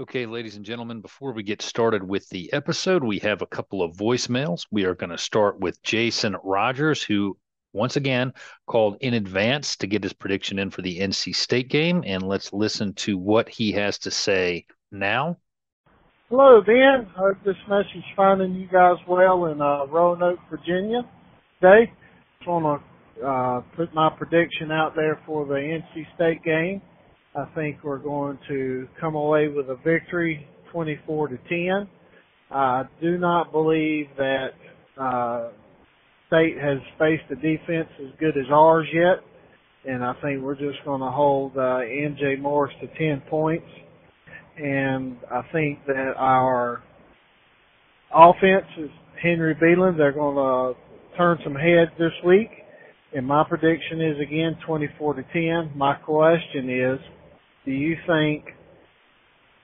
Okay, ladies and gentlemen, before we get started with the episode, we have a couple of voicemails. We are going to start with Jason Rogers, who once again called in advance to get his prediction in for the NC State game. And let's listen to what he has to say now. Hello, Ben. Hope this message is finding you guys well in Roanoke, Virginia today. Just want to put my prediction out there for the NC State game. I think we're going to come away with a victory, 24-10. I do not believe that State has faced a defense as good as ours yet, and I think we're just going to hold MJ Morris to 10 points. And I think that our offense is Henry Beeland. They're going to turn some heads this week. And my prediction is, again, 24-10. My question is, do you think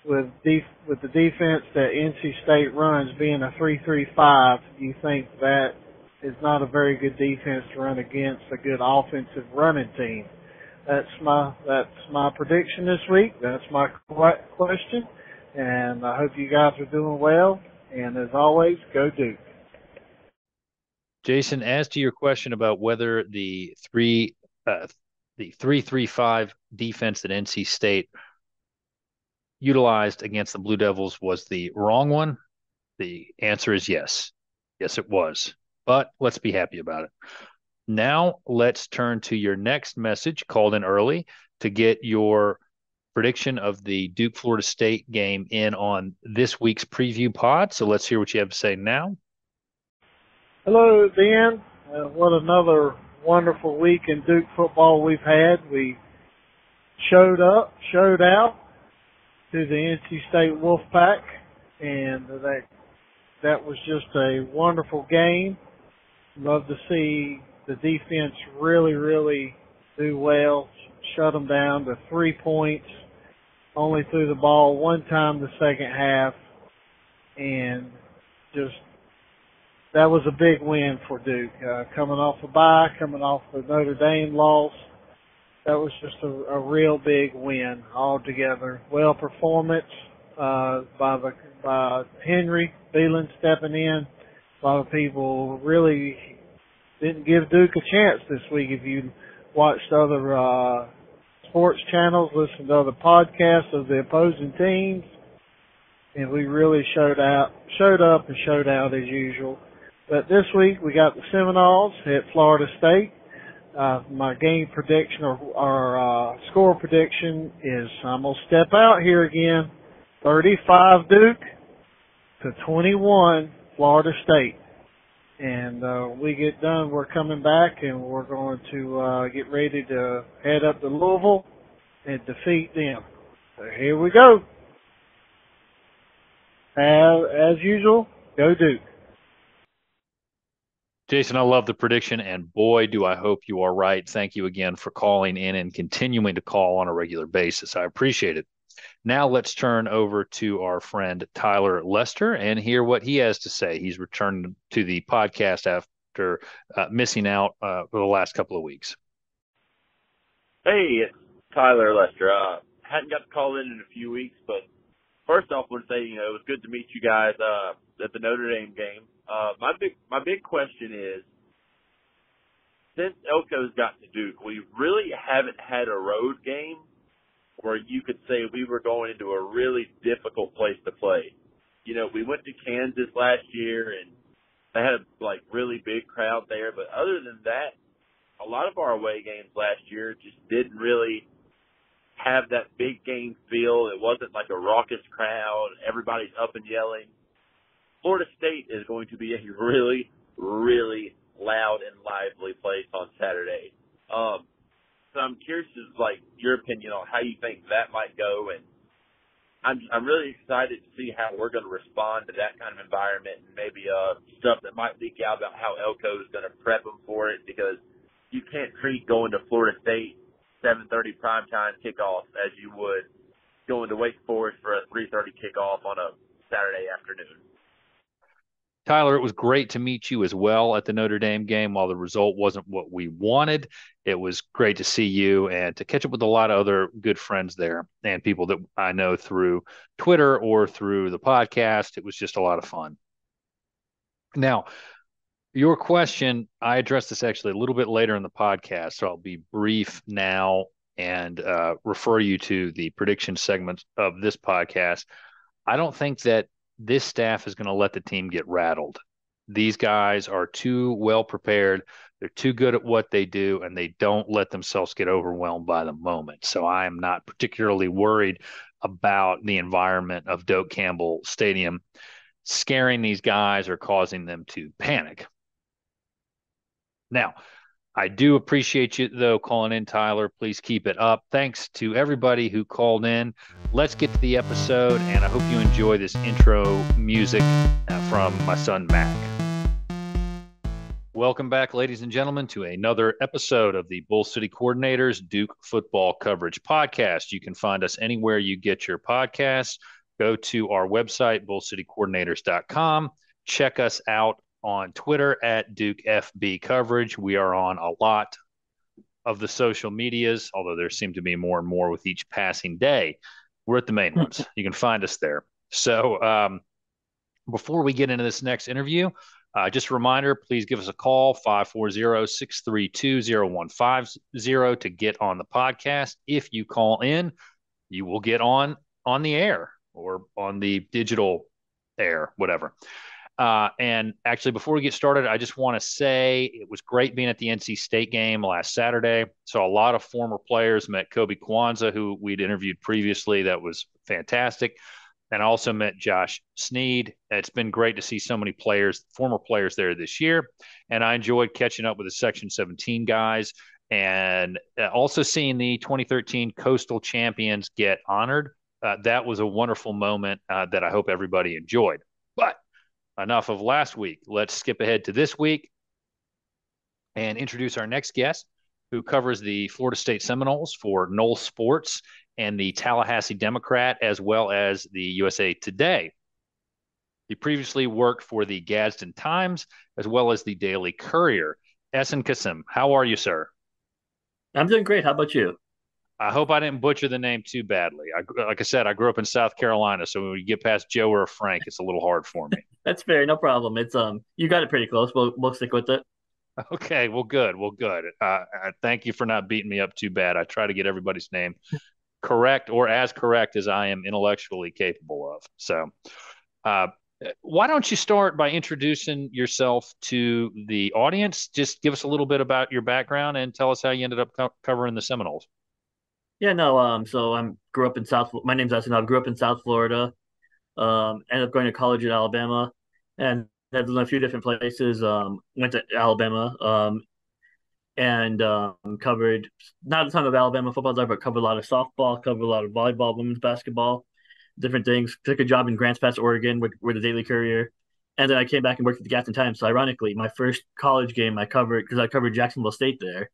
with the defense that NC State runs being a 3-3-5, do you think that is not a very good defense to run against a good offensive running team? That's my prediction this week. That's my question. And I hope you guys are doing well. And as always, go Duke. Jason, as to your question about whether the 3-3-5 defense that NC State utilized against the Blue Devils was the wrong one, the answer is yes. Yes, it was. But let's be happy about it. Now let's turn to your next message, called in early, to get your prediction of the Duke-Florida State game in on this week's preview pod. So let's hear what you have to say now. Hello, Dan. What another wonderful week in Duke football we've had. We showed out to the NC State Wolfpack, and that was just a wonderful game. Love to see the defense really do well, shut them down to 3 points, only threw the ball one time the second half, and just that was a big win for Duke. Coming off a bye, coming off the Notre Dame loss, that was just a real big win altogether. Well performance by Henry Beeland stepping in. A lot of people really didn't give Duke a chance this week. If you watched other sports channels, listened to other podcasts of the opposing teams, and we really showed up and showed out as usual. But this week we got the Seminoles at Florida State. My game prediction or score prediction is, I'm going to step out here again, 35 Duke to 21 Florida State. And we get done, we're coming back, and we're going to get ready to head up to Louisville and defeat them. So here we go. As usual, go Duke. Jason, I love the prediction, and boy, do I hope you are right. Thank you again for calling in and continuing to call on a regular basis. I appreciate it. Now let's turn over to our friend Tyler Lester and hear what he has to say. He's returned to the podcast after missing out for the last couple of weeks. Hey, it's Tyler Lester. Hadn't got to call in a few weeks, but first off, I want to say, it was good to meet you guys at the Notre Dame game. My big question is, since Elko's got to Duke, we really haven't had a road game where you could say we were going into a really difficult place to play. We went to Kansas last year, and they had a really big crowd there. But other than that, a lot of our away games last year just didn't really have that big game feel. It wasn't like a raucous crowd. Everybody's up and yelling. Florida State is going to be a really loud and lively place on Saturday. So I'm curious your opinion on how you think that might go, and I'm really excited to see how we're going to respond to that kind of environment, and maybe stuff that might leak out about how Elko is going to prep them for it, because you can't treat going to Florida State 7:30 primetime kickoff as you would going to Wake Forest for a 3:30 kickoff on a Saturday afternoon. Tyler, it was great to meet you as well at the Notre Dame game. While the result wasn't what we wanted, it was great to see you and to catch up with a lot of other good friends there and people that I know through Twitter or through the podcast. It was just a lot of fun. Now, your question, I addressed this actually a little bit later in the podcast, so I'll be brief now and refer you to the prediction segment of this podcast. I don't think that this staff is going to let the team get rattled. These guys are too well prepared. They're too good at what they do, and they don't let themselves get overwhelmed by the moment. So I am not particularly worried about the environment of Doak Campbell Stadium scaring these guys or causing them to panic. Now, I do appreciate you, though, calling in, Tyler. Please keep it up. Thanks to everybody who called in. Let's get to the episode, and I hope you enjoy this intro music from my son, Mac. Welcome back, ladies and gentlemen, to another episode of the Bull City Coordinators Duke Football Coverage Podcast. You can find us anywhere you get your podcasts. Go to our website, bullcitycoordinators.com. Check us out on Twitter at Duke FB Coverage. We are on a lot of the social medias, although there seem to be more and more with each passing day. We're at the main ones. You can find us there. So before we get into this next interview, just a reminder, please give us a call, 540-632-0150 to get on the podcast. If you call in, you will get on the air or on the digital air, whatever. And actually, before we get started, I just want to say it was great being at the NC State game last Saturday. Saw a lot of former players, met Kobe Kwanzaa, who we'd interviewed previously. That was fantastic. And I also met Josh Sneed. It's been great to see so many players, former players there this year. And I enjoyed catching up with the Section 17 guys and also seeing the 2013 Coastal Champions get honored. That was a wonderful moment that I hope everybody enjoyed. But enough of last week. Let's skip ahead to this week and introduce our next guest, who covers the Florida State Seminoles for Knoll Sports and the Tallahassee Democrat, as well as the USA Today. He previously worked for the Gadsden Times, as well as the Daily Courier. Ehsan Kassim, how are you, sir? I'm doing great. How about you? I hope I didn't butcher the name too badly. Like I said, I grew up in South Carolina, so when we get past Joe or Frank, it's a little hard for me. That's fair, no problem. It's you got it pretty close. We'll stick with it. Okay, well, good. Thank you for not beating me up too bad. I try to get everybody's name correct or as correct as I am intellectually capable of. So, uh, why don't you start by introducing yourself to the audience? Just give us a little bit about your background and tell us how you ended up covering the Seminoles. Yeah, no. So I'm grew up in South. My name's Ehsan. I grew up in South Florida. Ended up going to college at Alabama, and I've lived in a few different places. Went to Alabama. And covered not a ton of Alabama football there, but covered a lot of softball, covered a lot of volleyball, women's basketball, different things. Took a job in Grants Pass, Oregon, with the Daily Courier, and then I came back and worked at the Gadsden Times. So ironically, my first college game I covered because I covered Jacksonville State there.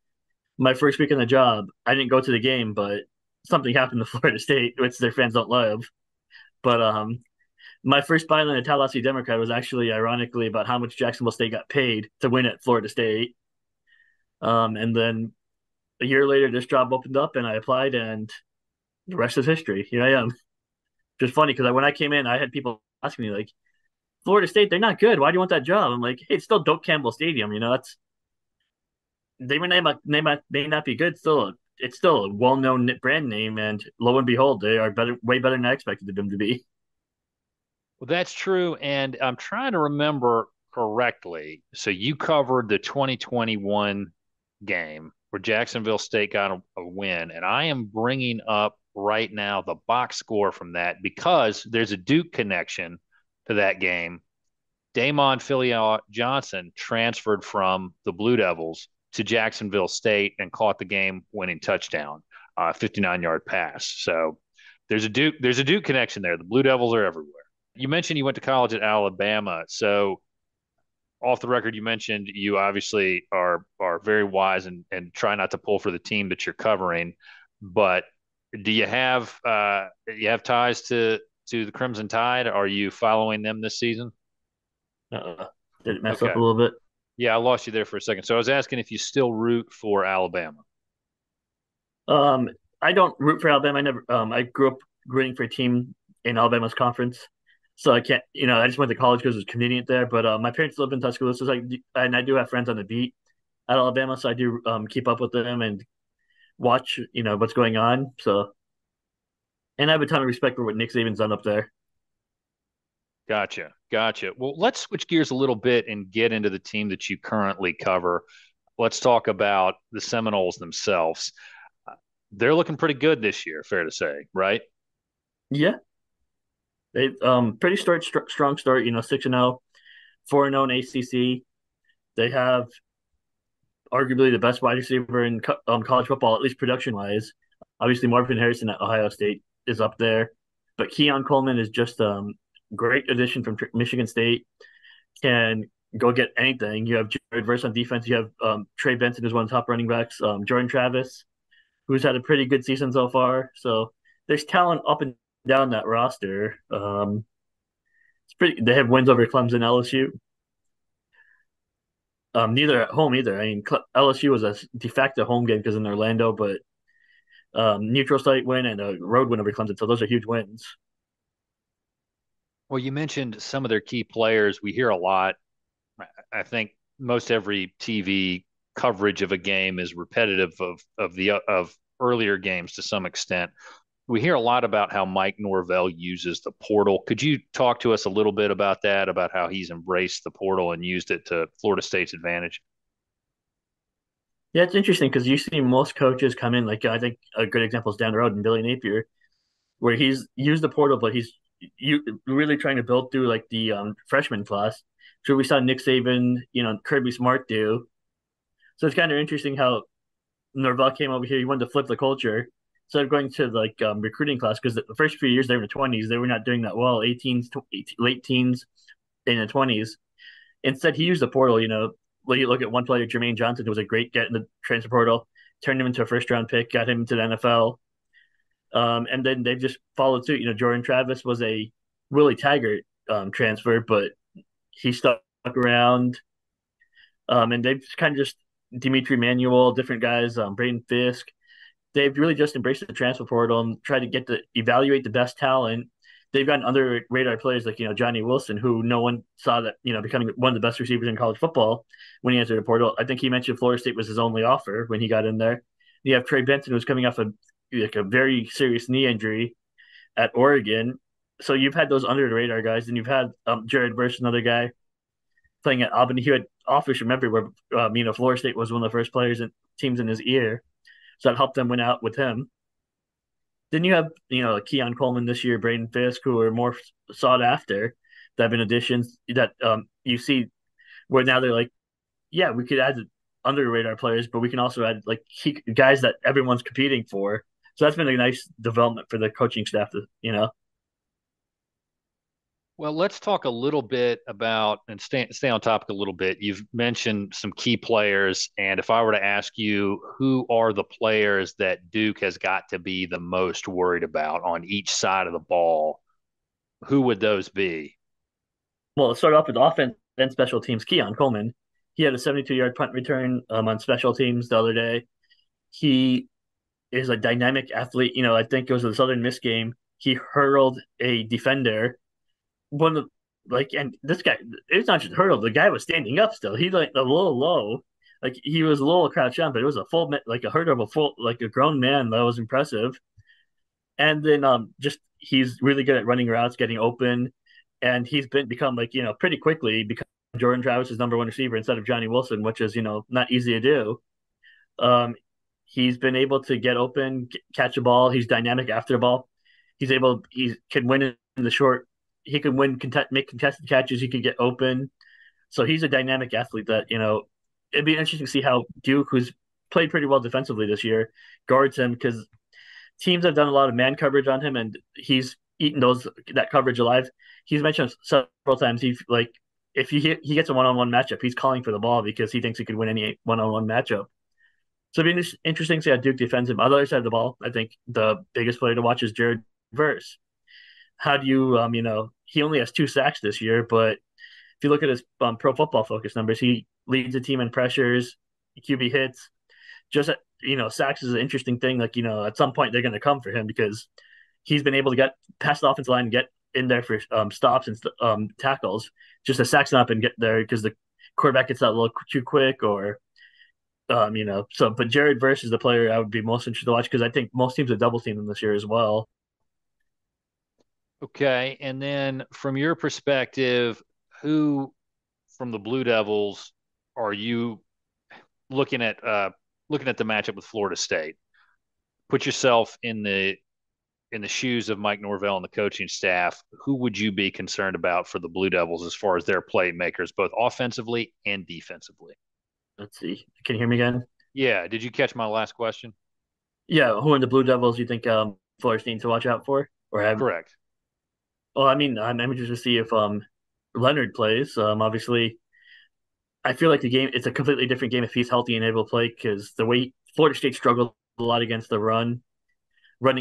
My first week on the job, I didn't go to the game, but something happened to Florida State, which their fans don't love. But my first byline at Tallahassee Democrat was actually ironically about how much Jacksonville State got paid to win at Florida State. And then a year later, this job opened up and I applied, and the rest is history. Here I am. Just funny because when I came in, I had people asking me, like, Florida State, they're not good. Why do you want that job? I'm like, hey, it's still Doak Campbell Stadium. That's they may not be good. It's still a well-known brand name, and lo and behold, they are way better than I expected them to be. Well, that's true. And I'm trying to remember correctly. So you covered the 2021 game where Jacksonville State got a win. And I am bringing up right now the box score from that because there's a Duke connection to that game. Damon Philyaw Johnson transferred from the Blue Devils to Jacksonville State and caught the game winning touchdown, 59-yard pass. So there's a Duke connection there. The Blue Devils are everywhere. You mentioned you went to college at Alabama. So off the record, you mentioned you obviously are very wise and try not to pull for the team that you're covering. But do you have ties to the Crimson Tide? Are you following them this season? Uh, did it mess up Okay. a little bit? Yeah, I lost you there for a second. So I was asking if you still root for Alabama. Um, I don't root for Alabama. I never. I grew up rooting for a team in Alabama's conference, so I can't. I just went to college because it was convenient there. But my parents live in Tuscaloosa, so and I do have friends on the beat at Alabama, so I do keep up with them and watch. What's going on. So, and I have a ton of respect for what Nick Saban's done up there. Gotcha. Gotcha. Well, let's switch gears a little bit and get into the team that you currently cover. Let's talk about the Seminoles themselves. They're looking pretty good this year, fair to say, right? Yeah, they pretty strong start. 6-0, 4-0 in ACC. They have arguably the best wide receiver in college football, at least production wise. Obviously, Marvin Harrison at Ohio State is up there, but Keon Coleman is just great addition from Michigan State. Can go get anything. You have Jared Verse on defense. You have Trey Benson, who's one of the top running backs. Jordan Travis, who's had a pretty good season so far. So there's talent up and down that roster. It's pretty. They have wins over Clemson, LSU. Neither at home either. I mean, LSU was a de facto home game because in Orlando, but neutral site win and a road win over Clemson. So those are huge wins. Well, you mentioned some of their key players. We hear a lot. I think most every TV coverage of a game is repetitive of earlier games to some extent. We hear a lot about how Mike Norvell uses the portal. Could you talk to us a little bit about that, about how he's embraced the portal and used it to Florida State's advantage? Yeah, it's interesting because you see most coaches come in. Like I think a good example is down the road in Billy Napier, where he's used the portal, but he's really trying to build through like the freshman class. So we saw Nick Saban, Kirby Smart do. So it's kind of interesting how Norvell came over here. He wanted to flip the culture instead of going to like recruiting class because the first few years they were in the 20s, they were not doing that well, 18s, late teens, in the 20s. Instead, he used the portal. You look at one player, Jermaine Johnson, who was a great get in the transfer portal, turned him into a first round pick, got him into the NFL. And then they've just followed suit. Jordan Travis was a Willie Taggart transfer, but he stuck around. And they've kind of just Dimitri Manuel, different guys, Braden Fisk. They've really just embraced the transfer portal and tried to get to evaluate the best talent. They've gotten under radar players like Johnny Wilson, who no one saw that becoming one of the best receivers in college football when he entered the portal. I think he mentioned Florida State was his only offer when he got in there. You have Trey Benson, who's coming off a very serious knee injury at Oregon. So you've had those under the radar guys, and you've had Jared Verse, another guy playing at Albany. He had offers from everywhere. Florida State was one of the first players and teams in his ear, so that helped them win out with him. Then you have Keon Coleman this year, Braden Fisk, who are more sought after. That have been additions that you see where now they're like, yeah, we could add under the radar players, but we can also add like guys that everyone's competing for. So that's been a nice development for the coaching staff to. Well, let's talk a little bit about and stay on topic a little bit. You've mentioned some key players, and if I were to ask you who are the players that Duke has got to be the most worried about on each side of the ball, who would those be? Well, let's start off with offense and special teams. Keon Coleman, he had a 72-yard punt return on special teams the other day. He is a dynamic athlete. I think it was the Southern Miss game. He hurled a defender. One of and this guy, it's not just hurdle. The guy was standing up still. He like a little low, like he was a little crouched down, but it was a full like a hurdle of a full like a grown man. That was impressive. And then just he's really good at running routes, getting open, and he's become like pretty quickly become Jordan Travis's number one receiver instead of Johnny Wilson, which is not easy to do. Um, he's been able to get open, catch a ball. He's dynamic after the ball. He can win in the short. He can make contested catches. He can get open. So he's a dynamic athlete that it'd be interesting to see how Duke, who's played pretty well defensively this year, guards him because teams have done a lot of man coverage on him, and he's eaten that coverage alive. He's mentioned several times if he gets a one-on-one matchup, he's calling for the ball because he thinks he could win any one-on-one matchup. So it'd be interesting to see how Duke defends him. Other side of the ball, I think the biggest player to watch is Jared Verse. How do you he only has 2 sacks this year, but if you look at his Pro Football Focus numbers, he leads the team in pressures, QB hits. Just sacks is an interesting thing. Like at some point they're going to come for him because he's been able to get past the offensive line and get in there for stops and tackles. Just to sack up and get there because the quarterback gets out a little too quick or so. But Jared Verse is the player I would be most interested to watch because I think most teams have double teamed him this year as well. Okay. And then from your perspective, who from the Blue Devils are you looking at looking at the matchup with Florida State? Put yourself in the shoes of Mike Norvell and the coaching staff. Who would you be concerned about for the Blue Devils as far as their playmakers, both offensively and defensively? Let's see. Can you hear me again? Yeah. Did you catch my last question? Yeah, who in the Blue Devils you think Flores needs to watch out for or have? Correct. Well, I mean, I'm interested to see if Leonard plays. Obviously, I feel like the game it's a completely different game if he's healthy and able to play because the way Florida State struggled a lot against the running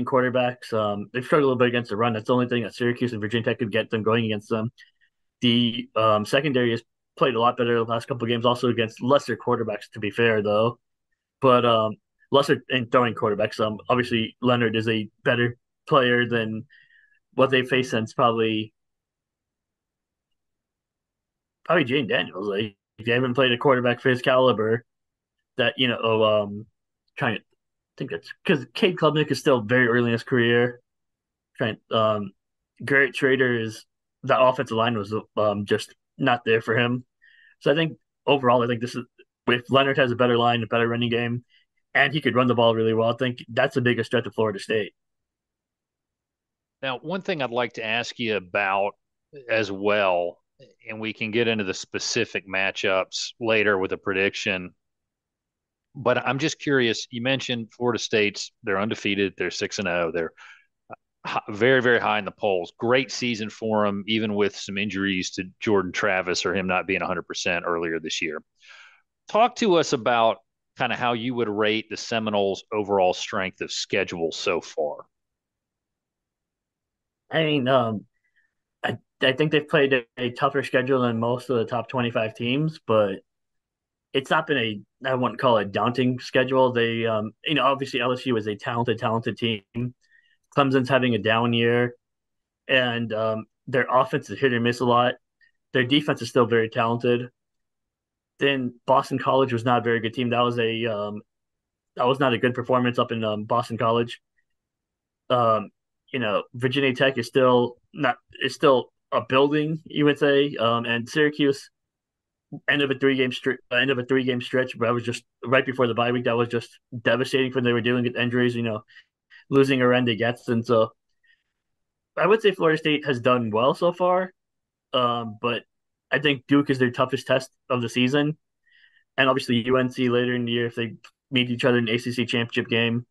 quarterbacks. They've struggled a little bit against the run. That's the only thing that Syracuse and Virginia Tech could get them going against them. The secondary has played a lot better the last couple of games, also against lesser quarterbacks. To be fair, though, but lesser in throwing quarterbacks. Obviously Leonard is a better player than what they faced since probably Jane Daniels. Like they haven't played a quarterback for his caliber. That trying to think that's because Cade Klubnik is still very early in his career. Trying Garrett Trader is that offensive line was just not there for him. So I think overall, I think this is if Leonard has a better line, a better running game, and he could run the ball really well. I think that's the biggest threat to Florida State. Now, one thing I'd like to ask you about as well, and we can get into the specific matchups later with a prediction. But I'm just curious. You mentioned Florida State's they're undefeated. They're 6-0. They're very, very high in the polls. Great season for them, even with some injuries to Jordan Travis or him not being 100% earlier this year. Talk to us about kind of how you would rate the Seminoles' overall strength of schedule so far. I mean, I think they've played a tougher schedule than most of the top 25 teams, but it's not been I wouldn't call it a daunting schedule. They, obviously LSU is a talented team. Clemson's having a down year, and their offense is hit or miss a lot. Their defense is still very talented. Then Boston College was not a very good team. That was not a good performance up in Boston College. Um, Virginia Tech is still a building, you would say, and Syracuse end of a 3 game stretch. But that was just right before the bye week. That was just devastating for them. They were dealing with injuries, losing Arenda gets, and so I would say Florida State has done well so far. But I think Duke is their toughest test of the season, and obviously UNC later in the year if they meet each other in the ACC championship game.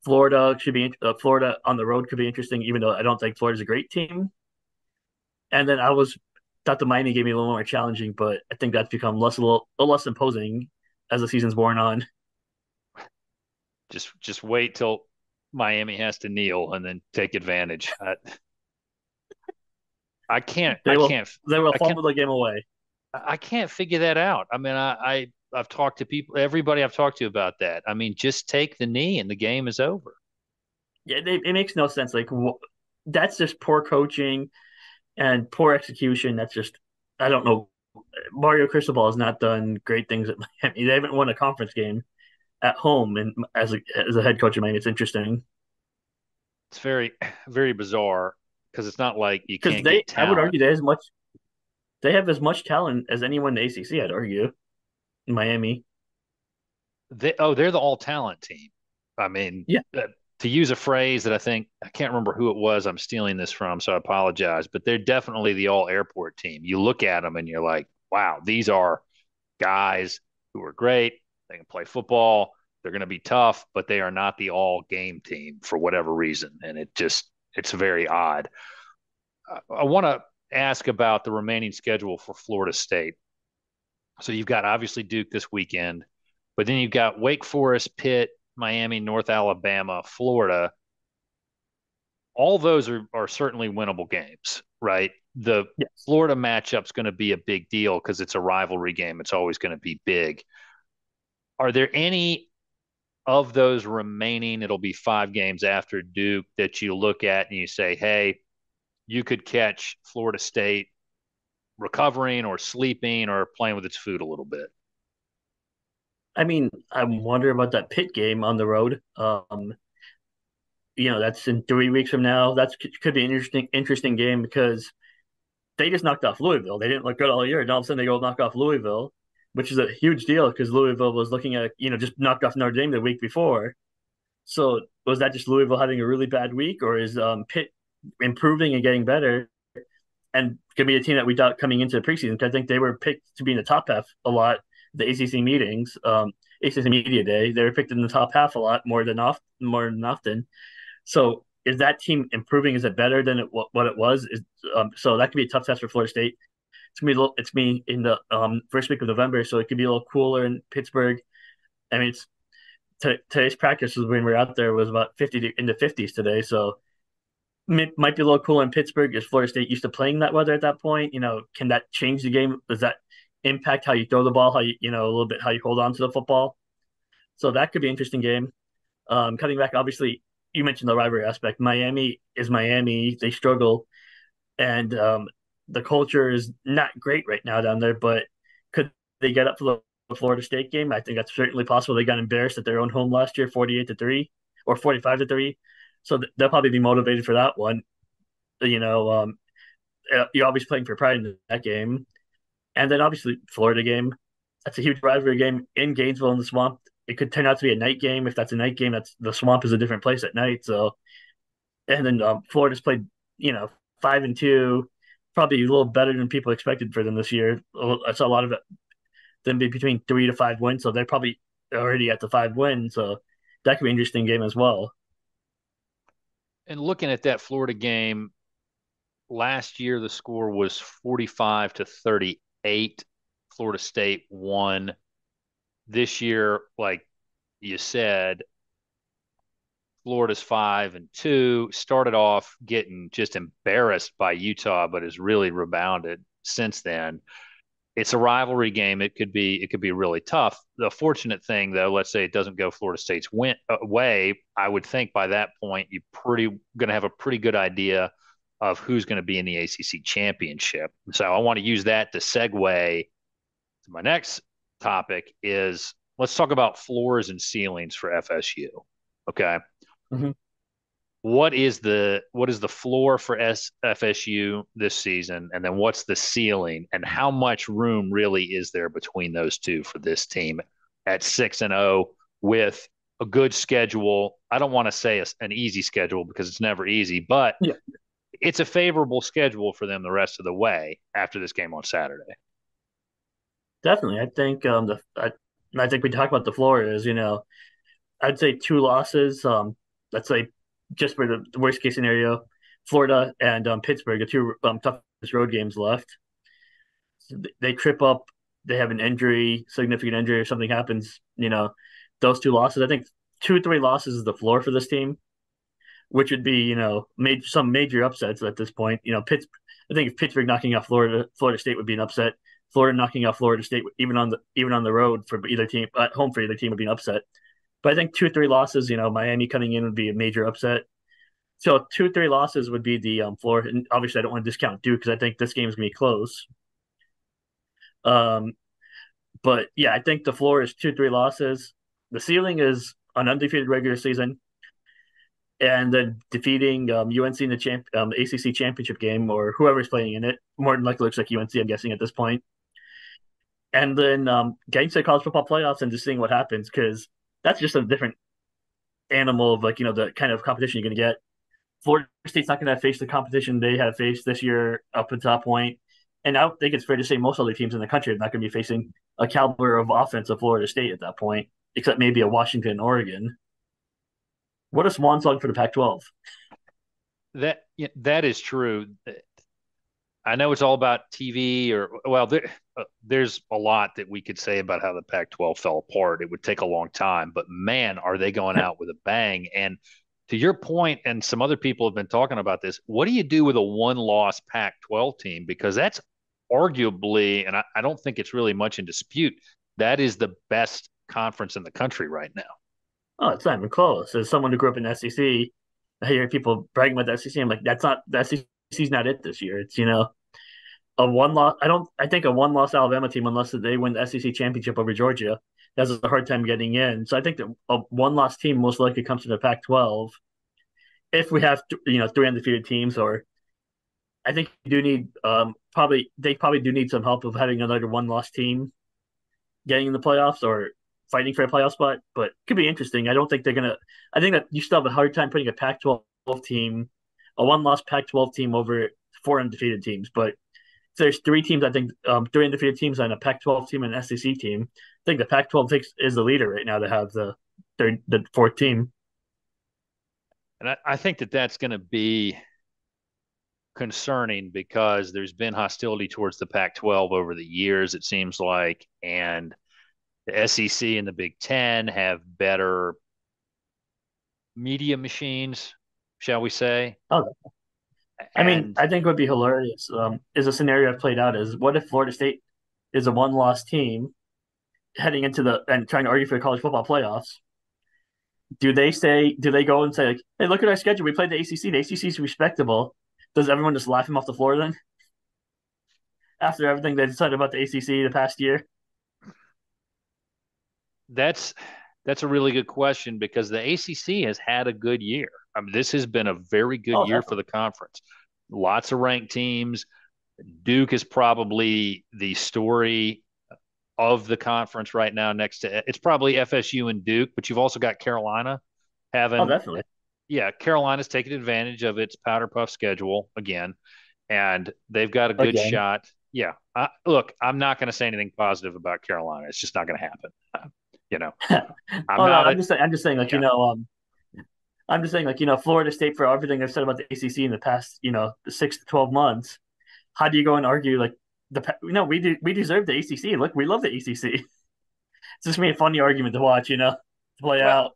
Florida on the road could be interesting, even though I don't think Florida's a great team. And then I was thought the Miami game me a little more challenging, but I think that's become a little less imposing as the season's worn on. Just wait till Miami has to kneel and then take advantage. I can't They I will can't they will I can't fumble the game away. I can't figure that out. I mean, I've talked to people, everybody I've talked to about that. I mean, just take the knee and the game is over. Yeah, it makes no sense. Like that's just poor coaching and poor execution. That's just I don't know. Mario Cristobal has not done great things at Miami. They haven't won a conference game at home, and as a head coach of Miami, it's interesting It's very, very bizarre because it's not like you because can't get I would talent. argue they have as much talent as anyone in the ACC. I'd argue in Miami. They're the all talent team. I mean, Yeah, to use a phrase that I can't remember who it was. I'm stealing this from, so I apologize. But they're definitely the all airport team. You look at them and you're like, wow, these are guys who are great. They can play football. They're going to be tough, but they are not the all game team for whatever reason. And it's very odd. I want to ask about the remaining schedule for Florida State. So you've got obviously Duke this weekend, but then you've got Wake Forest, Pitt, Miami, North Alabama, Florida. All those are certainly winnable games, right? The Yes. Florida matchup's going to be a big deal because it's a rivalry game. It's always going to be big. Are there any of those remaining? It'll be 5 games after Duke that you look at and you say, hey, you could catch Florida State recovering or sleeping or playing with its food a little bit. I mean, I'm wondering about that Pitt game on the road. That's in 3 weeks from now. That could be an interesting game because they just knocked off Louisville. They didn't look good all year, and all of a sudden they go knock off Louisville, which is a huge deal because Louisville was looking at just knocked off Notre Dame the week before. So was that just Louisville having a really bad week, or is Pitt improving and getting better? And could be a team that we thought coming into the preseason because I think they were picked to be in the top half a lot. The ACC meetings, ACC media day, they were picked in the top half a lot more than often. So is that team improving? Is it better than what it was? So that could be a tough test for Florida State. It's me in the first week of November, so it could be a little cooler in Pittsburgh. I mean, today's practice was when we were out there was about 50 in the 50s today, so it might be a little cooler in Pittsburgh. Is Florida State used to playing that weather at that point? Can that change the game? Does that impact how you throw the ball? How a little bit how you hold on to the football? So that could be an interesting game. Cutting back, obviously, you mentioned the rivalry aspect. Miami is Miami. They struggle, and the culture is not great right now down there. But could they get up for the Florida State game? I think that's certainly possible. They got embarrassed at their own home last year, 48-3 or 45-3. So they'll probably be motivated for that one. You know, um, you're always playing for pride in that game, and then obviously Florida game. That's a huge rivalry game in Gainesville in the swamp. It could turn out to be a night game. If that's a night game, that's the swamp is a different place at night. So, and then Florida's played, 5-2, probably a little better than people expected for them this year. I saw a lot of it them be between 3 to 5 wins, so they're probably already at the 5 wins. So that could be an interesting game as well. And looking at that Florida game, last year the score was 45-38. Florida State won. This year, like you said, Florida's 5-2. Started off getting just embarrassed by Utah, but has really rebounded since then. It's a rivalry game. It could be really tough. The fortunate thing, though, let's say it doesn't go Florida State's way. I would think by that point you're pretty going to have a pretty good idea of who's going to be in the ACC championship. So I want to use that to segue to my next topic. Is let's talk about floors and ceilings for FSU. Okay, Mm-hmm. what is the floor for FSU this season, and then what's the ceiling, and how much room really is there between those two for this team at 6-0 with a good schedule? I don't want to say an easy schedule because it's never easy, but Yeah, it's a favorable schedule for them the rest of the way after this game on Saturday. definitely. I think we talk about the floor is I'd say 2 losses. Let's say just for the worst case scenario, Florida and Pittsburgh, the two toughest road games left. They trip up, they have an injury, significant injury, or something happens. Those 2 losses. I think 2, 3 losses is the floor for this team, which would be some major upsets at this point. I think if Pittsburgh knocking off Florida State would be an upset. Florida knocking off Florida State, even on the road for either team, at home for either team would be an upset. But I think 2, 3 losses, Miami coming in would be a major upset. So 2, 3 losses would be the floor. And obviously, I don't want to discount Duke because I think this game is going to be close. Um, but yeah, I think the floor is 2, 3 losses. The ceiling is an undefeated regular season, and then defeating UNC in the ACC championship game or whoever's playing in it. More than likely, looks like UNC. I'm guessing at this point, and then getting to the college football playoffs and just seeing what happens because that's just a different animal of the kind of competition you're going to get. Florida State's not going to face the competition they have faced this year up until that point. And I think it's fair to say most other teams in the country are not going to be facing a caliber of offense of Florida State at that point, except maybe a Washington and Oregon. What a swan song for the Pac-12. That is true. I know it's all about TV, or well, there's a lot that we could say about how the Pac-12 fell apart. It would take a long time, but man, are they going out with a bang? And to your point, and some other people have been talking about this, what do you do with a one-loss Pac-12 team? Because that's arguably, and I don't think it's really much in dispute, that is the best conference in the country right now. Oh, it's not even close. As someone who grew up in the SEC, I hear people bragging about the SEC. I'm like, that's not the SEC's not it this year. It's a one loss. I think a one loss Alabama team, unless they win the SEC championship over Georgia, has a hard time getting in. So I think that a one loss team most likely comes to the Pac-12 if we have three undefeated teams. Or I think you do need they probably do need some help of having another one loss team getting in the playoffs or fighting for a playoff spot. But it could be interesting. I don't think they're gonna. I think that you still have a hard time putting a Pac-12 team, a one loss Pac-12 team over four undefeated teams. But there's three teams, I think, three undefeated teams on a Pac-12 team and an SEC team. I think the Pac-12 is the leader right now to have the fourth team. And I think that that's going to be concerning because there's been hostility towards the Pac-12 over the years, it seems like, and the SEC and the Big Ten have better media machines, shall we say? Oh, I mean, And I think what would be hilarious is a scenario I've played out is what if Florida State is a one-loss team heading into the and trying to argue for the college football playoffs? Do they go and say like, hey, look at our schedule. We played the ACC. The ACC is respectable. Does everyone just laugh him off the floor then? After everything they decided about the ACC the past year? that's that's a really good question because the ACC has had a good year. I mean, this has been a very good Oh, year for definitely. the conference. Lots of ranked teams. Duke is probably the story of the conference right now. Next to it's probably FSU and Duke, but you've also got Carolina Oh, having, definitely. yeah, Carolina's taking advantage of its powder puff schedule again, and they've got a good Again. shot. Yeah, look, I'm not going to say anything positive about Carolina. It's just not going to happen. You know, I'm Oh no, not a I'm just saying like yeah. I'm just saying like Florida State for everything they've said about the ACC in the past 6 to 12 months. How do you go and argue like we deserve the ACC. Look, we love the ACC. It's just me a funny argument to watch, to play Well,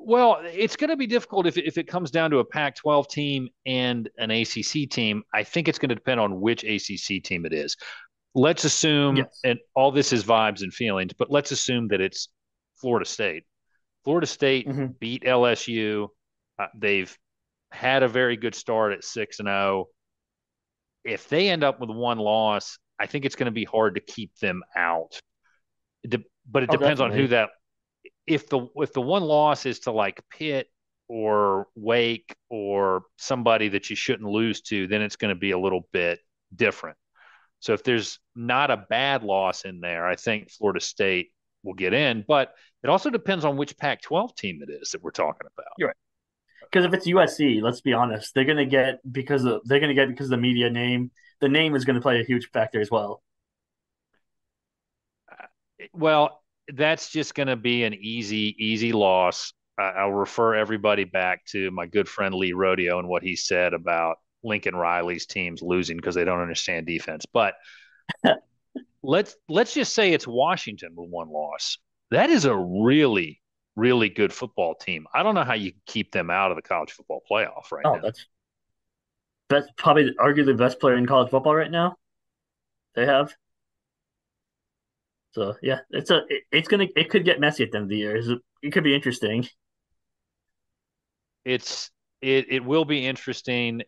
out. it's going to be difficult if it comes down to a Pac-12 team and an ACC team. I think it's going to depend on which ACC team it is. Let's assume, Yes. and all this is vibes and feelings, but let's assume that it's Florida State. Florida State Hmm. beat LSU. They've had a very good start at 6-0. If they end up with one loss, I think it's going to be hard to keep them out. But it Oh, depends on who definitely. that. If the one loss is to like Pitt or Wake or somebody that you shouldn't lose to, then it's going to be a little bit different. So if there's not a bad loss in there, I think Florida State will get in. But it also depends on which Pac-12 team it is that we're talking about. You're right. Because if it's USC, let's be honest, they're gonna get because of the media name. The name is going to play a huge factor as well. Well, that's just going to be an easy loss. I'll refer everybody back to my good friend Lee Rodeo and what he said about Lincoln Riley's teams losing because they don't understand defense. But let's just say it's Washington with one loss. That is a really good football team. I don't know how you keep them out of the college football playoff right Oh, now. that's probably arguably the best player in college football right now. They have. So yeah, it could get messy at the end of the year. It could be interesting. It will be interesting,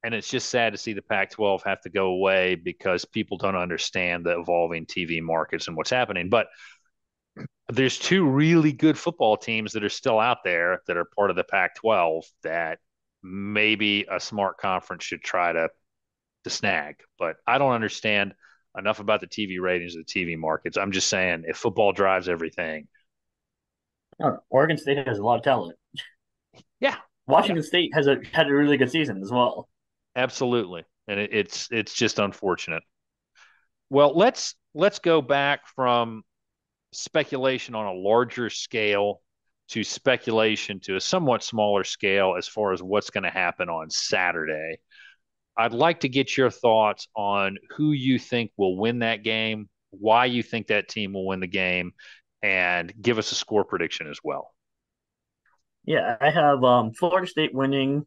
and it's just sad to see the Pac-12 have to go away because people don't understand the evolving TV markets and what's happening. But there's two really good football teams that are still out there that are part of the Pac-12 that maybe a smart conference should try to snag. But I don't understand enough about the TV ratings of the TV markets. I'm just saying if football drives everything, I don't know. Oregon State has a lot of talent. yeah, yeah, Washington State had a really good season as well. absolutely. And it's just unfortunate. Well, let's go back from speculation on a larger scale to speculation to a somewhat smaller scale as far as what's going to happen on Saturday. I'd like to get your thoughts on who you think will win that game, why you think that team will win the game, and give us a score prediction as well. Yeah, I have Florida State winning.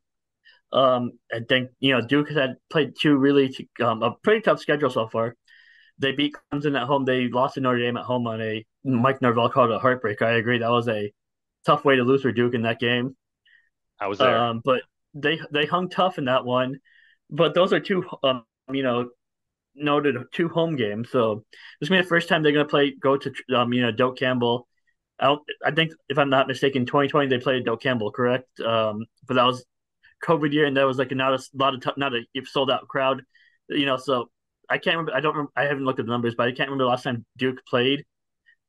I think Duke has had played two really a pretty tough schedule so far. They beat Clemson at home. They lost to Notre Dame at home on a Mike Norvell called a heartbreak. I agree. That was a tough way to lose for Duke in that game. I was there. But they hung tough in that one. But those are two you know noted two home games. So this will be the first time they're going to go to Doak Campbell. I think if I'm not mistaken, 2020 they played Doak Campbell, correct? But that was COVID year, and that was like not a lot of not a sold out crowd. So I can't remember. I don't remember. I haven't looked at the numbers, but I can't remember the last time Duke played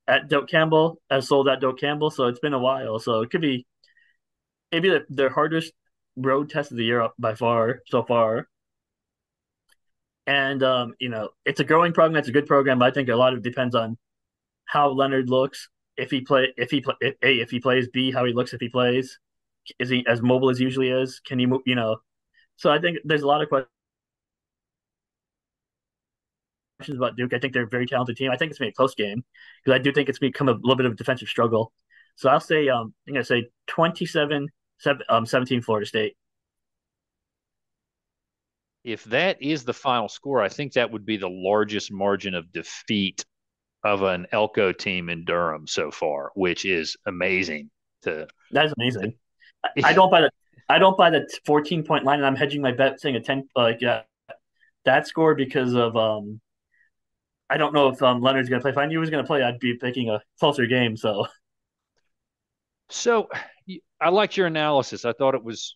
at Doak Campbell as sold at Doak Campbell. So it's been a while. So it could be maybe their hardest road test of the year by far so far. And it's a growing program. It's a good program, but I think a lot of it depends on how Leonard looks. If he plays, B, how he looks if he plays. Is he as mobile as he usually is? Can he move? So I think there's a lot of questions about Duke. I think they're a very talented team. I think it's gonna be a close game because I do think it's become a little bit of a defensive struggle. So I'll say I'm gonna say 17 Florida State. If that is the final score, I think that would be the largest margin of defeat of an Elko team in Durham so far, which is amazing. To, That is to amazing. I don't buy the 14-point line, and I'm hedging my bet saying a 10 yeah, that score because of I don't know if Leonard's gonna play. If I knew he was gonna play, I'd be picking a closer game. So so I liked your analysis. I thought it was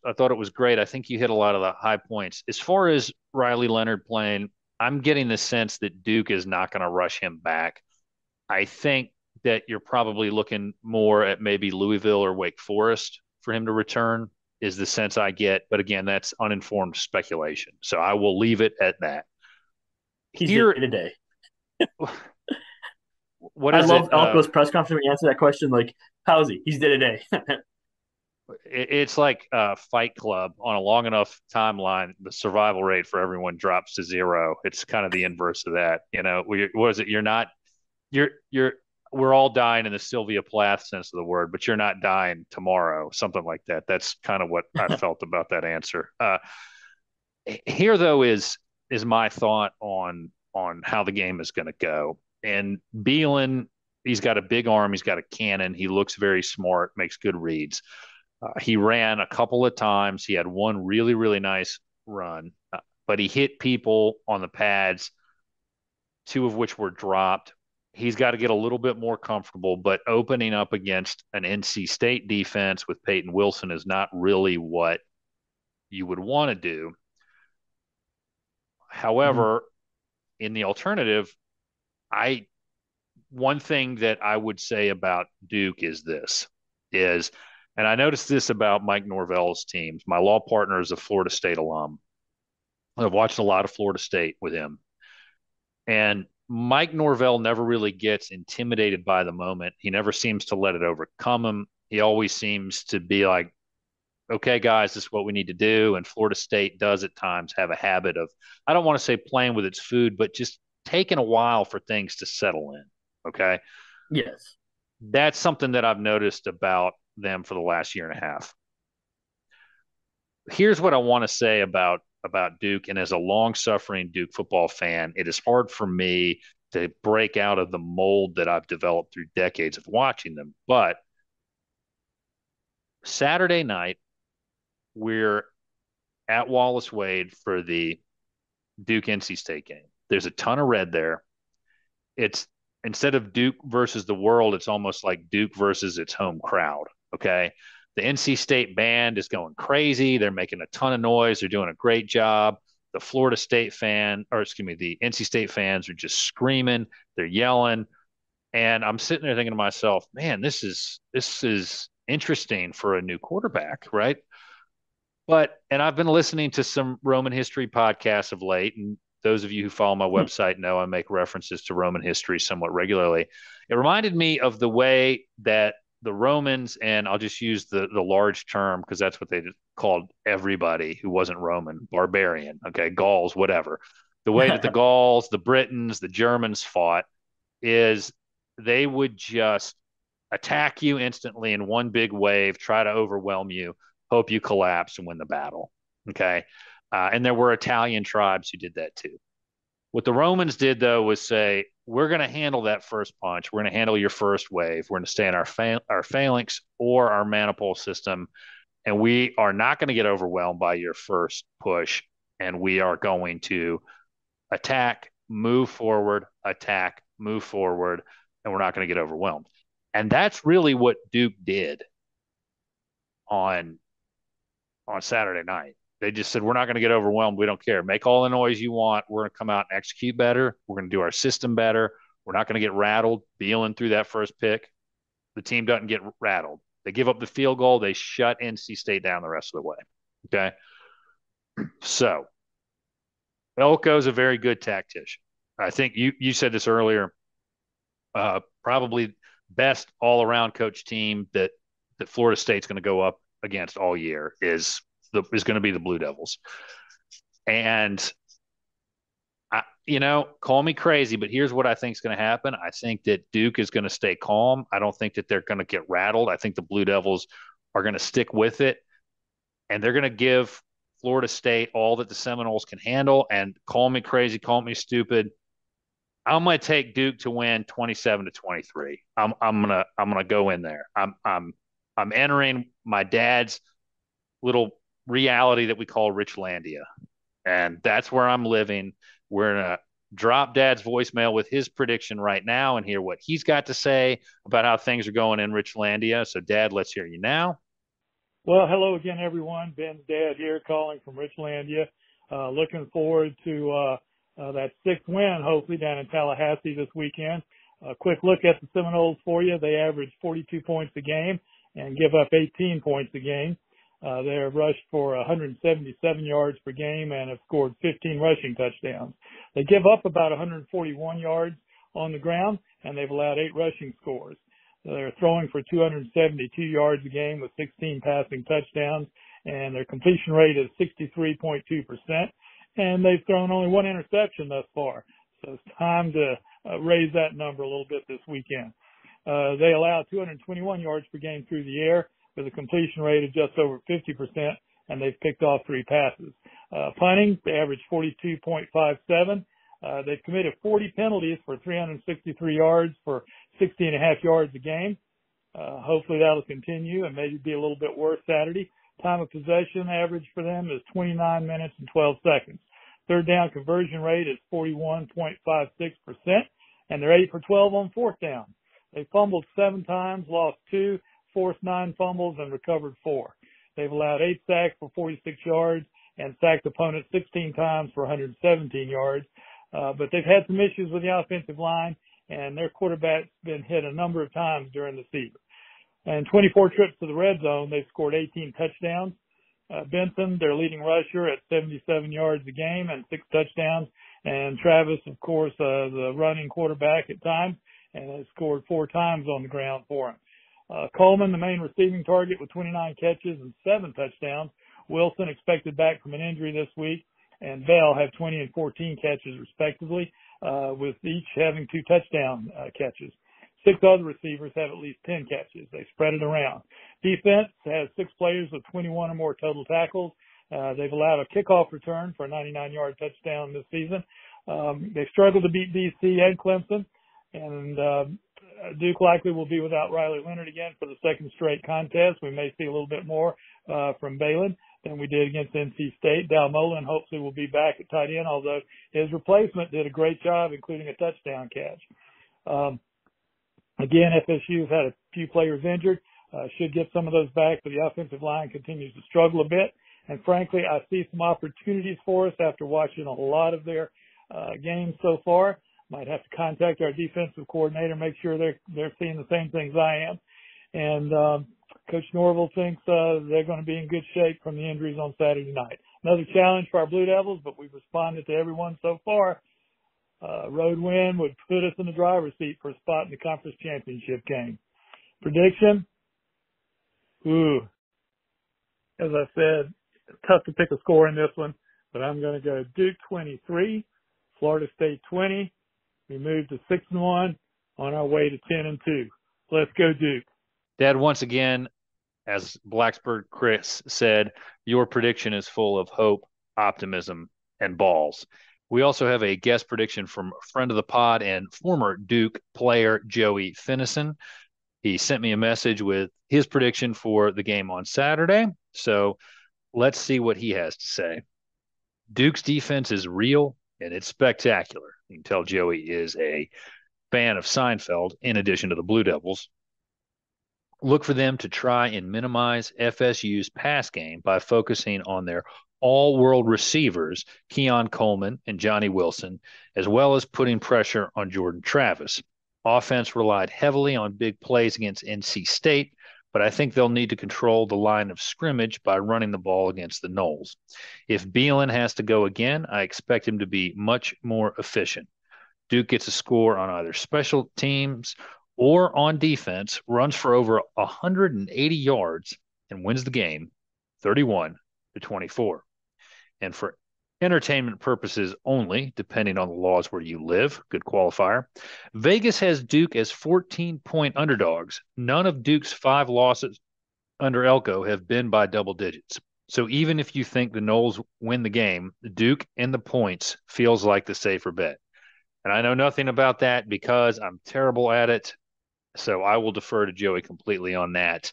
great. I think you hit a lot of the high points. As far as Riley Leonard playing, I'm getting the sense that Duke is not going to rush him back. I think that you're probably looking more at maybe Louisville or Wake Forest for him to return, is the sense I get. But again, that's uninformed speculation. So I will leave it at that. he's day Here, to day. what I is it? love Elko's press conference when he answered that question. Like, how is he? He's day to day. It's like Fight Club on a long enough timeline. The survival rate for everyone drops to zero. It's kind of the inverse of that. What is it? You're not. You're. We're all dying in the Sylvia Plath sense of the word, but you're not dying tomorrow. Something like that. That's kind of what I felt about that answer. Here though is my thought on how the game is going to go. And Beelan, he's got a big arm, he's got a cannon, he looks very smart, makes good reads. He ran a couple of times. He had one really, really nice run, but he hit people on the pads, two of which were dropped. He's got to get a little bit more comfortable, but opening up against an NC State defense with Peyton Wilson is not really what you would want to do. Mhm. However, in the alternative, I one thing that I would say about Duke is this is, and I noticed this about Mike Norvell's teams. My law partner is a Florida State alum. I've watched a lot of Florida State with him. And Mike Norvell never really gets intimidated by the moment. He never seems to let it overcome him. He always seems to be like, okay, guys, this is what we need to do. And Florida State does at times have a habit of, I don't want to say playing with its food, but just taking a while for things to settle in. Okay. Yes. That's something that I've noticed about them for the last year and a half. Here's what I want to say about Duke, and as a long-suffering Duke football fan, it is hard for me to break out of the mold that I've developed through decades of watching them. But Saturday night, we're at Wallace Wade for the Duke NC State game. There's a ton of red there. It's instead of Duke versus the world, it's almost like Duke versus its home crowd. Okay. The NC State band is going crazy. They're making a ton of noise. They're doing a great job. The Florida State fan, or excuse me, the NC State fans are just screaming. They're yelling. And I'm sitting there thinking to myself, man, this is interesting for a new quarterback, right? And I've been listening to some Roman history podcasts of late, and those of you who follow my Hmm. website know I make references to Roman history somewhat regularly. It reminded me of the way that the Romans, and I'll just use the large term because that's what they called everybody who wasn't Roman, barbarian, okay, Gauls, whatever. The way that the Gauls, the Britons, the Germans fought is they would just attack you instantly in one big wave, try to overwhelm you, hope you collapse and win the battle. Okay. And there were Italian tribes who did that too. What the Romans did, though, was say, we're going to handle that first punch. We're going to handle your first wave. We're going to stay in our phalanx or our maniple system, and we are not going to get overwhelmed by your first push. And we are going to attack, move forward, and we're not going to get overwhelmed. And that's really what Duke did on Saturday night. They just said, we're not going to get overwhelmed. We don't care. Make all the noise you want. We're going to come out and execute better. We're going to do our system better. We're not going to get rattled. Beeling through that first pick, the team doesn't get rattled. They give up the field goal. They shut NC State down the rest of the way. Okay. So Elko's a very good tactician. I think you said this earlier. Probably best all around coach team that Florida State's going to go up against all year is going to be the Blue Devils. And call me crazy, but here's what I think is going to happen. I think that Duke is going to stay calm. I don't think that they're going to get rattled. I think the Blue Devils are going to stick with it, and they're going to give Florida State all that the Seminoles can handle. And call me crazy, call me stupid, I'm going to take Duke to win 27-23. I'm gonna go in there. I'm entering my dad's little reality that we call Richlandia, and that's where I'm living. We're gonna drop Dad's voicemail with his prediction right now and hear what he's got to say about how things are going in Richlandia. So, Dad, let's hear you now. Well, hello again, everyone. Ben's dad here, calling from Richlandia. Looking forward to that sixth win, hopefully, down in Tallahassee this weekend. A quick look at the Seminoles for you. They average 42 points a game and give up 18 points a game. They have rushed for 177 yards per game and have scored 15 rushing touchdowns. They give up about 141 yards on the ground, and they've allowed 8 rushing scores. They're throwing for 272 yards a game with 16 passing touchdowns, and their completion rate is 63.2%. And they've thrown only 1 interception thus far. So it's time to raise that number a little bit this weekend. They allow 221 yards per game through the air with a completion rate of just over 50%, and they've picked off 3 passes. Punting, they average 42.57. They've committed 40 penalties for 363 yards for 60.5 yards a game. Hopefully that'll continue and maybe be a little bit worse Saturday. Time of possession average for them is 29 minutes and 12 seconds. Third down conversion rate is 41.56%, and they're 8 for 12 on fourth down. They fumbled 7 times, lost 2, forced 9 fumbles, and recovered 4. They've allowed 8 sacks for 46 yards and sacked opponents 16 times for 117 yards. But they've had some issues with the offensive line, and their quarterback's been hit a number of times during the season. And 24 trips to the red zone, they've scored 18 touchdowns. Benson, their leading rusher, at 77 yards a game and 6 touchdowns. And Travis, of course, the running quarterback at times, and has scored 4 times on the ground for him. Coleman, the main receiving target, with 29 catches and 7 touchdowns. Wilson, expected back from an injury this week, and Bell have 20 and 14 catches respectively, with each having 2 touchdown catches. 6 other receivers have at least 10 catches. They spread it around. Defense has 6 players with 21 or more total tackles. They've allowed a kickoff return for a 99-yard touchdown this season. They've struggled to beat BC and Clemson, and Duke likely will be without Riley Leonard again for the second straight contest. We may see a little bit more from Balin than we did against NC State. Dal Mullen hopefully will be back at tight end, although his replacement did a great job, including a touchdown catch. Again, FSU's had a few players injured. Should get some of those back, but the offensive line continues to struggle a bit. And frankly, I see some opportunities for us after watching a lot of their games so far. Might have to contact our defensive coordinator, make sure they're seeing the same things I am. And Coach Norville thinks they're going to be in good shape from the injuries on Saturday night. Another challenge for our Blue Devils, but we've responded to everyone so far. Road win would put us in the driver's seat for a spot in the conference championship game. Prediction? As I said, tough to pick a score in this one, but I'm going to go Duke 23, Florida State 20. We move to 6-1 on our way to 10-2. Let's go Duke. Dad, once again, as Blacksburg Chris said, your prediction is full of hope, optimism, and balls. We also have a guest prediction from a friend of the pod and former Duke player Joey Finnison. He sent me a message with his prediction for the game on Saturday. So let's see what he has to say. Duke's defense is real and it's spectacular. You can tell Joey is a fan of Seinfeld in addition to the Blue Devils. Look for them to try and minimize FSU's pass game by focusing on their all-world receivers, Keon Coleman and Johnny Wilson, as well as putting pressure on Jordan Travis. Offense relied heavily on big plays against NC State, but I think they'll need to control the line of scrimmage by running the ball against the Noles. If Beelan has to go again, I expect him to be much more efficient. Duke gets a score on either special teams or on defense, runs for over 180 yards, and wins the game 31-24. And for entertainment purposes only, depending on the laws where you live, good qualifier, Vegas has Duke as 14-point underdogs. None of Duke's 5 losses under Elko have been by double digits. So even if you think the Noles win the game, Duke and the points feels like the safer bet. And I know nothing about that because I'm terrible at it. So I will defer to Joey completely on that.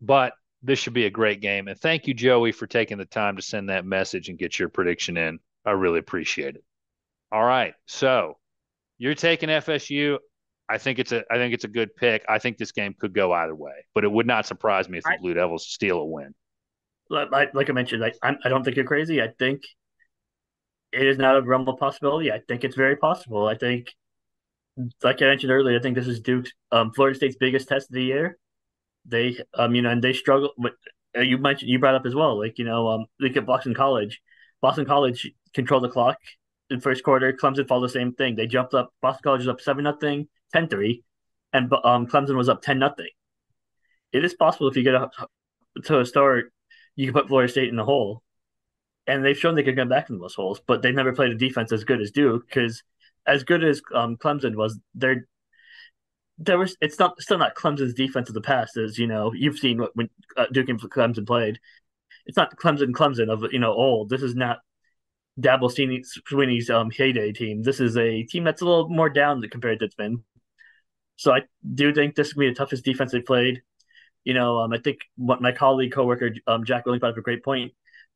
But this should be a great game. And thank you, Joey, for taking the time to send that message and get your prediction in. I really appreciate it. All right. So you're taking FSU. I think it's a good pick. I think this game could go either way, but it would not surprise me if the Blue Devils steal a win. Like I mentioned, I don't think you're crazy. I think it is not a realm of possibility. I think it's very possible. I think, like I mentioned earlier, I think this is Duke's, Florida State's biggest test of the year. They, and they struggle. But you brought up as well, like, look at Boston College. Boston College controlled the clock in first quarter. Clemson followed the same thing. They jumped up. Boston College was up 7-0, 10-3, and Clemson was up 10-0. It is possible if you get up to a start, you can put Florida State in the hole, and they've shown they can come back from those holes. But they've never played a defense as good as Duke, because as good as Clemson was, it's not still not Clemson's defense of the past. As you've seen when Duke and Clemson played. It's not Clemson of old. This is not Dabble Sweeney's heyday team. This is a team that's a little more down compared to it's been. So I do think this will be the toughest defense they played. I think what my coworker Jack Willing brought up a great point.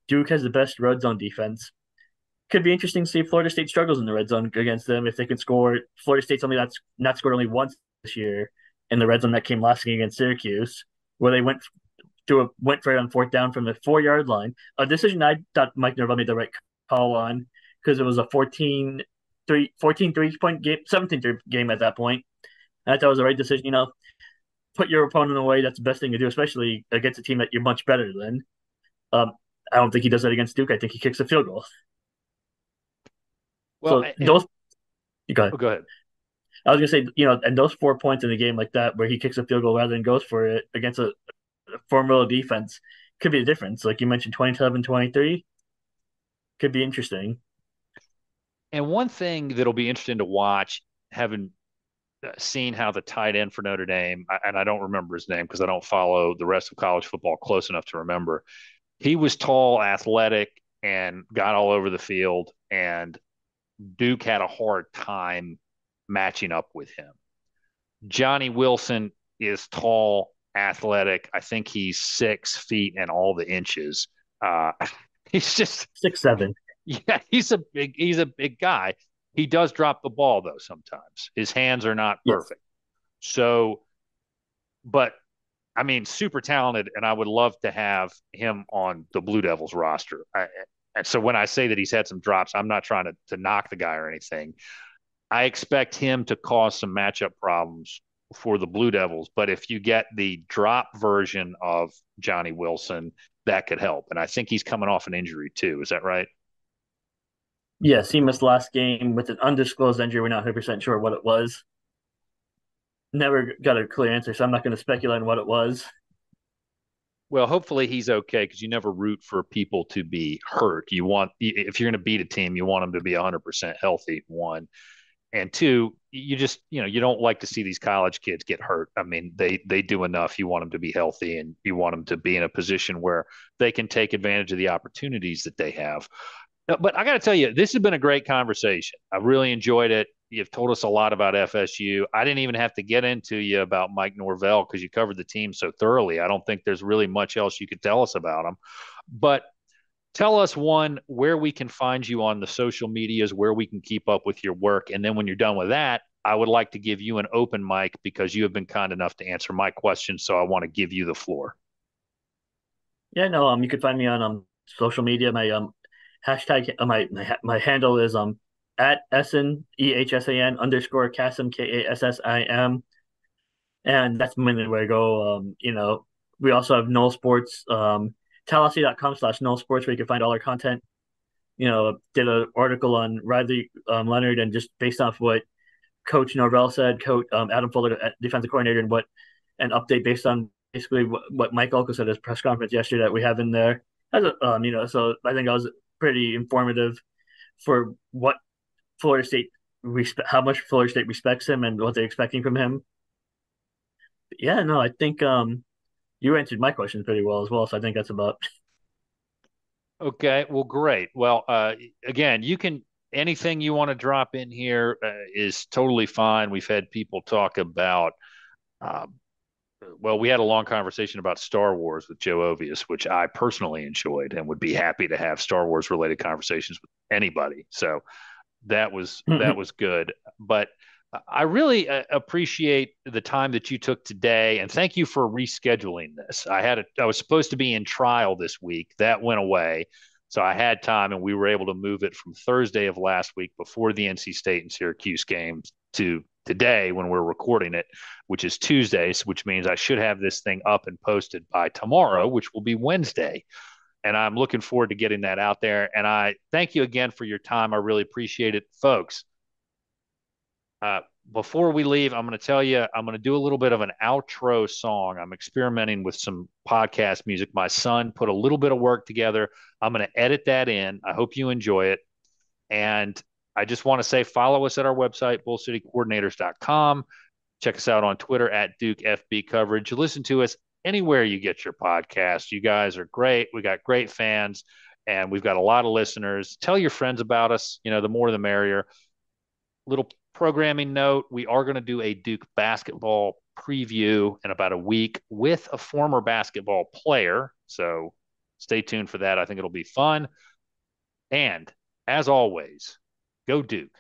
Duke has the best red zone defense. Could be interesting to see if Florida State struggles in the red zone against them. If they can score, Florida State's only not scored only once this year in the red zone. That came last game against Syracuse, where they went for it on 4th down from the 4-yard line. A decision I thought Mike Norvell made the right call on, because it was a 14-3 point game, 17-3 game at that point. And I thought it was the right decision. Put your opponent away. That's the best thing to do, especially against a team that you're much better than. I don't think he does that against Duke. I think he kicks a field goal. Well, so those. Go ahead. Go ahead. I was gonna say, and those 4 points in a game like that, where he kicks a field goal rather than goes for it against a formidable defense, could be the difference. Like you mentioned, 27-23 could be interesting. And one thing that'll be interesting to watch, having seen how the tight end for Notre Dame, and I don't remember his name because I don't follow the rest of college football close enough to remember. He was tall, athletic, and got all over the field, and Duke had a hard time matching up with him. Johnny Wilson is tall, athletic. I think he's 6 feet and all the inches. He's just 6'7". Yeah, he's a big guy. He does drop the ball though sometimes. His hands are not perfect. Yes. So, but I mean, super talented, and I would love to have him on the Blue Devils roster. And so when I say that he's had some drops, I'm not trying to knock the guy or anything. I expect him to cause some matchup problems for the Blue Devils. But if you get the drop version of Johnny Wilson, that could help. And I think he's coming off an injury too. Is that right? Yes, he missed last game with an undisclosed injury. We're not 100% sure what it was. Never got a clear answer, so I'm not going to speculate on what it was. Well, hopefully he's okay, because you never root for people to be hurt. If you're going to beat a team, you want them to be 100% healthy, one. And two, you just, you don't like to see these college kids get hurt. I mean, they do enough. You want them to be healthy, and you want them to be in a position where they can take advantage of the opportunities that they have. But I got to tell you, this has been a great conversation. I really enjoyed it. You've told us a lot about FSU. I didn't even have to get into you about Mike Norvell because you covered the team so thoroughly. I don't think there's really much else you could tell us about him. But tell us, one, where we can find you on the social medias, where we can keep up with your work. And then when you're done with that, I would like to give you an open mic because you have been kind enough to answer my questions. So I want to give you the floor. Yeah, no, you could find me on social media. My hashtag my handle is at Ehsan EHSAN underscore Kassim KASSIM, and that's mainly where I go. We also have Null Sports, Tallahassee.com/Null Sports, where you can find all our content. Did an article on Riley Leonard, and just based off what Coach Norvell said, Coach Adam Fuller, defensive coordinator, and what an update based on basically what Mike Elko said at his press conference yesterday that we have in there. So I think I was pretty informative for what Florida State how much Florida State respects him and what they're expecting from him. But yeah, no, I think you answered my questions pretty well as well. So I think that's about. Okay, well, great. Well, again, you can anything you want to drop in here is totally fine. We've had people talk about, uh, well, we had a long conversation about Star Wars with Joe Ovius, which I personally enjoyed and would be happy to have Star Wars related conversations with anybody. So that was good. But I really appreciate the time that you took today, and thank you for rescheduling this. I was supposed to be in trial this week. That went away. So I had time, and we were able to move it from Thursday of last week before the NC State and Syracuse games to today when we're recording it, which is Tuesday, which means I should have this thing up and posted by tomorrow, which will be Wednesday. And I'm looking forward to getting that out there. And I thank you again for your time. I really appreciate it. Folks, uh, before we leave, I'm going to tell you, I'm going to do a little bit of an outro song. I'm experimenting with some podcast music. My son put a little bit of work together. I'm going to edit that in. I hope you enjoy it. And I just want to say, follow us at our website, bullcitycoordinators.com. Check us out on Twitter at Duke FB Coverage. Listen to us anywhere you get your podcast. You guys are great. We got great fans, and we've got a lot of listeners. Tell your friends about us. The more the merrier. Little programming note, we are going to do a Duke basketball preview in about a week with a former basketball player. So stay tuned for that. I think it'll be fun. And as always, go Duke.